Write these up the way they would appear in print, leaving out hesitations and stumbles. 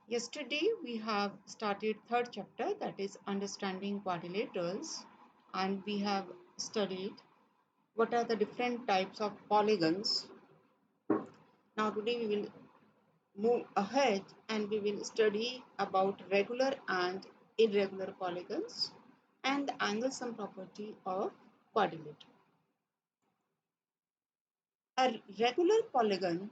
Yesterday we have started third chapter, that is understanding quadrilaterals, and we have studied what are the different types of polygons. Now today we will move ahead and we will study about regular and irregular polygons and the angle sum property of quadrilateral. A regular polygon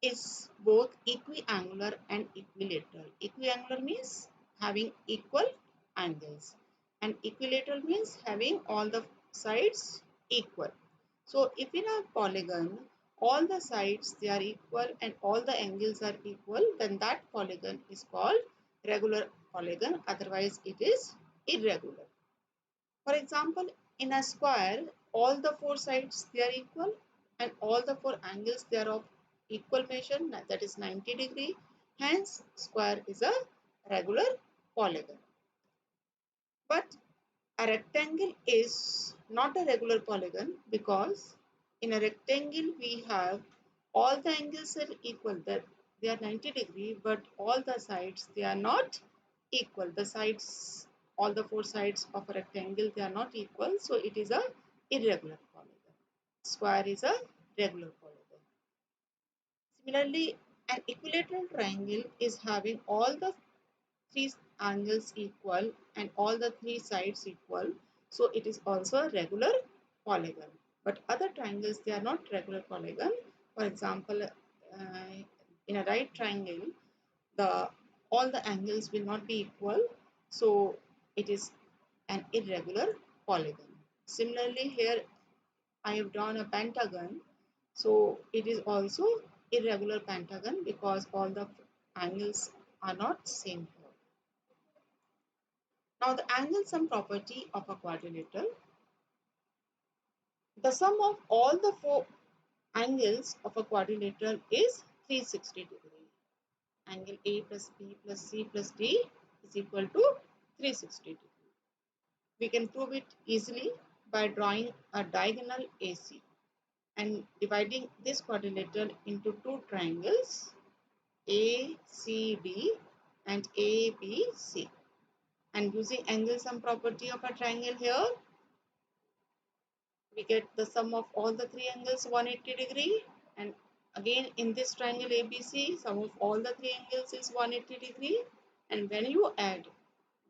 is both equiangular and equilateral. Equiangular means having equal angles, and equilateral means having all the sides equal. So if in a polygon all the sides they are equal and all the angles are equal, then that polygon is called regular polygon, otherwise it is irregular. For example, in a square, all the four sides they are equal and all the four angles they are of equal measure, that is 90 degree. Hence, square is a regular polygon. But a rectangle is not a regular polygon because in a rectangle we have all the angles are equal, that they are 90 degree, but all the sides they are not equal. The sides, all the four sides of a rectangle they are not equal, so it is a irregular polygon. Square is a regular polygon. Similarly, an equilateral triangle is having all the three angles equal and all the three sides equal, so it is also a regular polygon. But other triangles they are not regular polygon. For example, in a right triangle the all the angles will not be equal, so it is an irregular polygon. Similarly, here I have drawn a pentagon, so it is also irregular pentagon because all the angles are not same here. Now the angle sum property of a quadrilateral. The sum of all the four angles of a quadrilateral is 360 degree. Angle A plus B plus C plus D is equal to 360 degree. We can prove it easily by drawing a diagonal AC and dividing this quadrilateral into two triangles ACD and ABC, and using angle sum property of a triangle here we get the sum of all the three angles 180 degree, and again in this triangle ABC sum of all the three angles is 180 degree, and when you add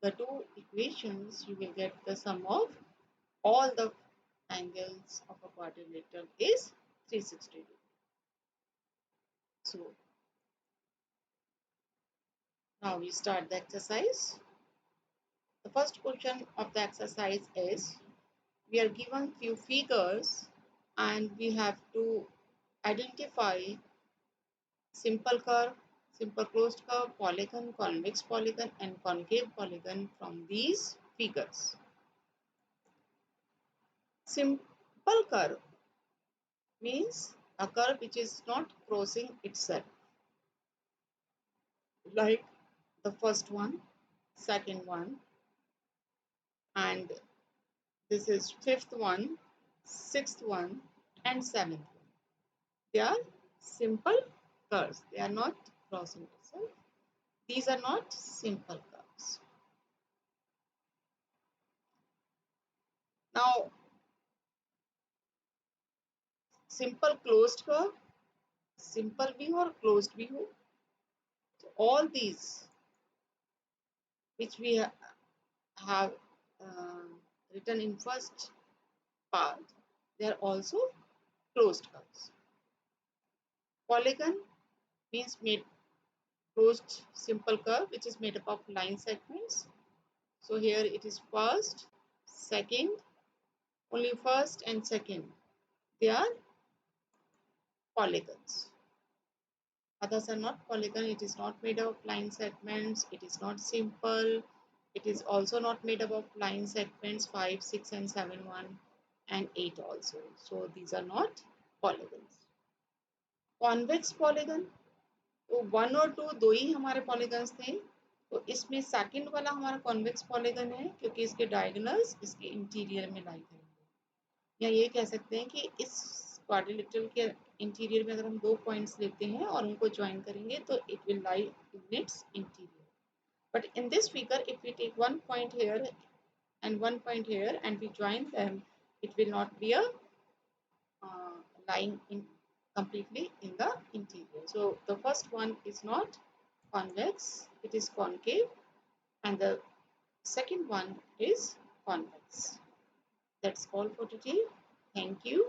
the two equations you will get the sum of all the angles of a quadrilateral is 360 degree. So now we start the exercise. The first question of the exercise is, we are given few figures and we have to identify simple curve, simple closed curve, polygon, convex polygon and concave polygon from these figures. Simple curve means a curve which is not crossing itself, like the first one, second one, and this is fifth one, sixth one and seventh one. They are simple curves. They are not crossing itself. These are not simple curves. Now, simple closed curve, simple view or closed view. So all these which we have written in first part, they are also closed curves. Polygon means made closed simple curve which is made up of line segments. So here it is first, second, only first and second. They are polygons. Others are not polygon. It is not made up of line segments. It is not simple. It is also not made up of line segments 5, 6 and 7, 1 and 8 also. So these are not polygons. Convex polygon, तो 1 और 2 दो ही हमारे polygons थे, तो इसमें second वाला हमारा convex polygon है क्योंकि इसके डायगोनल्स इसके इंटीरियर में लाई करेंगे, या ये कह सकते हैं कि इस क्वाड्रिलेटरल के इंटीरियर में अगर हम दो पॉइंट्स लेते हैं और उनको ज्वाइन करेंगे तो it will lie in its interior. But in this figure, if we take one point here and one point here and we join them, it will not be a uh, line in completely in the interior. So the first one is not convex, it is concave, and the second one is convex. That's all for today. Thank you.